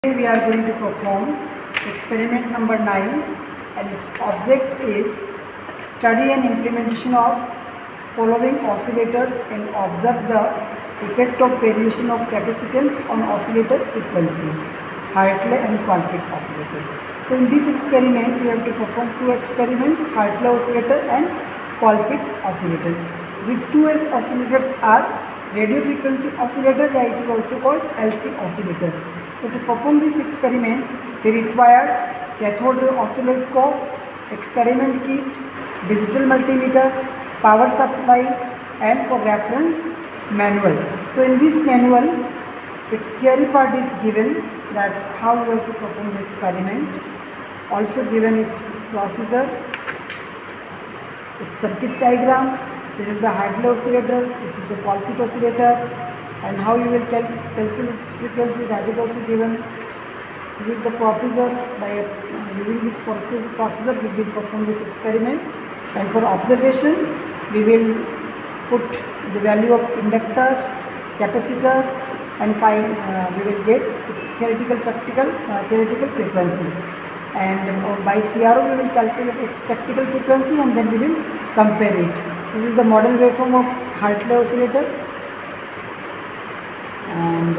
Today we are going to perform experiment number 9 and its object is study and implementation of following oscillators and observe the effect of variation of capacitance on oscillator frequency, Hartley and Colpitts oscillator. So in this experiment we have to perform two experiments, Hartley oscillator and Colpitts oscillator. These two oscillators are radio frequency oscillator, it is also called LC oscillator. So to perform this experiment, we required cathode ray oscilloscope, experiment kit, digital multimeter, power supply, and for reference manual. So in this manual, its theory part is given that how you have to perform the experiment. Also given its procedure, its circuit diagram. This is the Hartley oscillator, this is the Colpitts oscillator, and how you will calculate its frequency, that is also given. This is the procedure. By using this procedure we will perform this experiment, and for observation we will put the value of inductor, capacitor, and find we will get its theoretical frequency, and by CRO we will calculate its practical frequency and then we will compare it. This is the model waveform of Hartley oscillator, and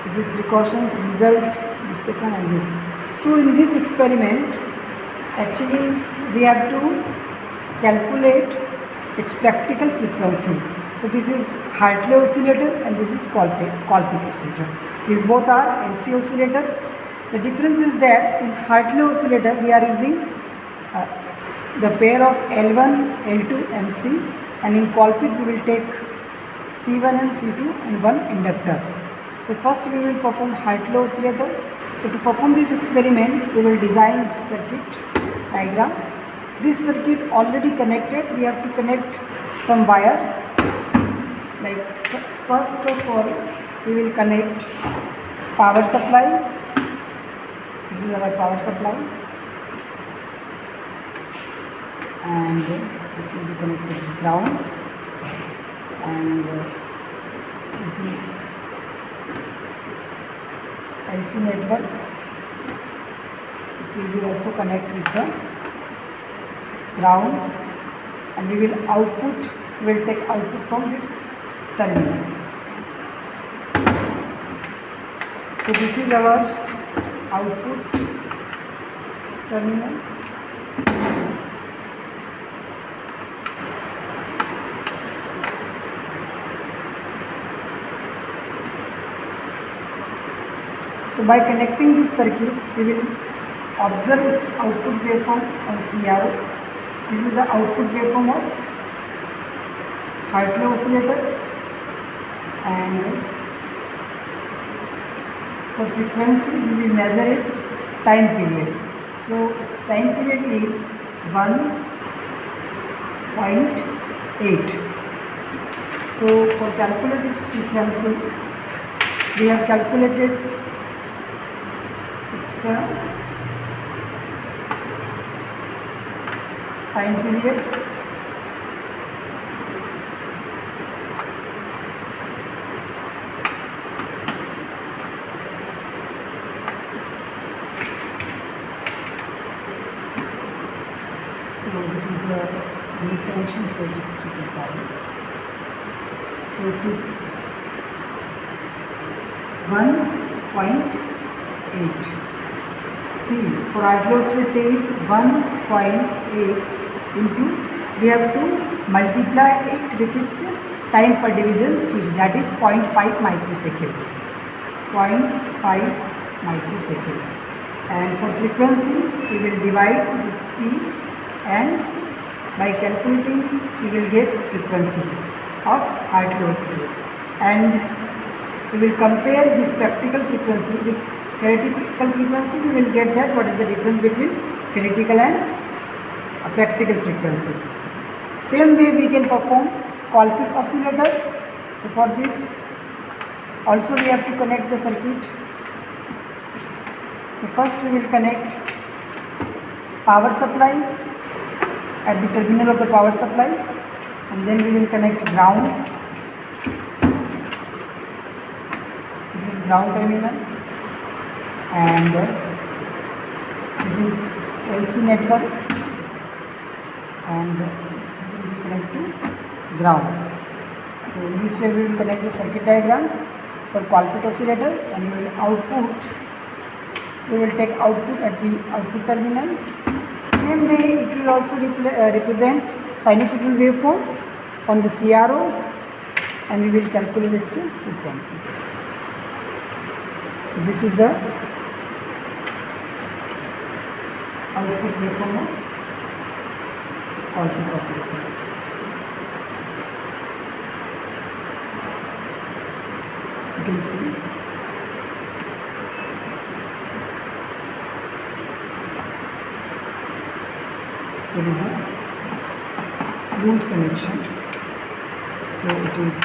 this is precautions, result, discussion, and this. So in this experiment actually we have to calculate its practical frequency. So this is Hartley oscillator and this is Colpitts oscillator. These both are LC oscillator. The difference is that in Hartley oscillator we are using the pair of L1, L2 and C, and in Colpitts we will take C1 and C2 and one inductor. So first we will perform Hartley oscillator. So to perform this experiment we will design circuit diagram. This circuit already connected, we have to connect some wires. Like first of all we will connect power supply. This is our power supply, and this will be connected to ground, and this is LC network. It will be also connect with the ground, and we will take output from this terminal. So this is our output terminal. So by connecting this circuit, we will observe its output waveform on CRO. This is the output waveform of Hartley oscillator, and for frequency we will measure its time period. So its time period is 1.8. So for calculate its frequency, we have calculated its time period. So this is the news connection, so it is keeping power. So it is 1.8 T. For Hartley oscillator T is 1.8 into, we have to multiply it with its time per division switch, that is 0.5 microsecond. 0.5 microsecond. And for frequency we will divide this T, and by calculating we will get frequency of Hartley oscillator, and we will compare this practical frequency with theoretical frequency. We will get that what is the difference between theoretical and practical frequency. Same way we can perform Colpitts oscillator. So for this also we have to connect the circuit. So first we will connect power supply at the terminal of the power supply, and then we will connect ground. This is ground terminal, and this is LC network, and this is will be connected to ground. So in this way we will connect the circuit diagram for Colpitts oscillator, and we will take output at the output terminal. Same way it will also represent sinusoidal waveform on the CRO, and we will calculate its frequency. So this is the output waveform of Colpitts oscillator. You can see there is a loose connection, so it is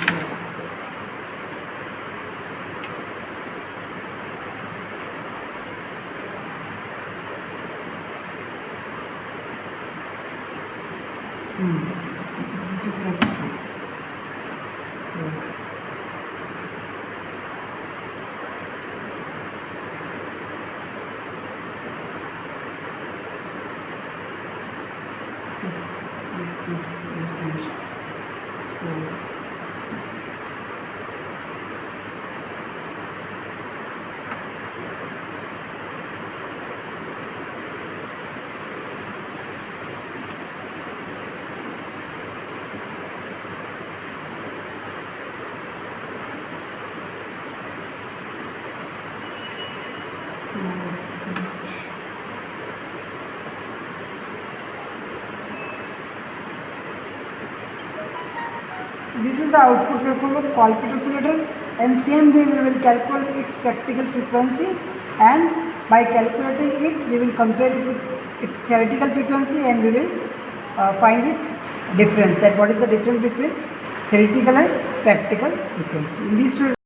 this will be like this. So this is loose connection. So So this is the output waveform of Colpitts oscillator, and same way we will calculate its practical frequency, and by calculating it we will compare it with its theoretical frequency, and we will find its difference, that what is the difference between theoretical and practical frequency. In this way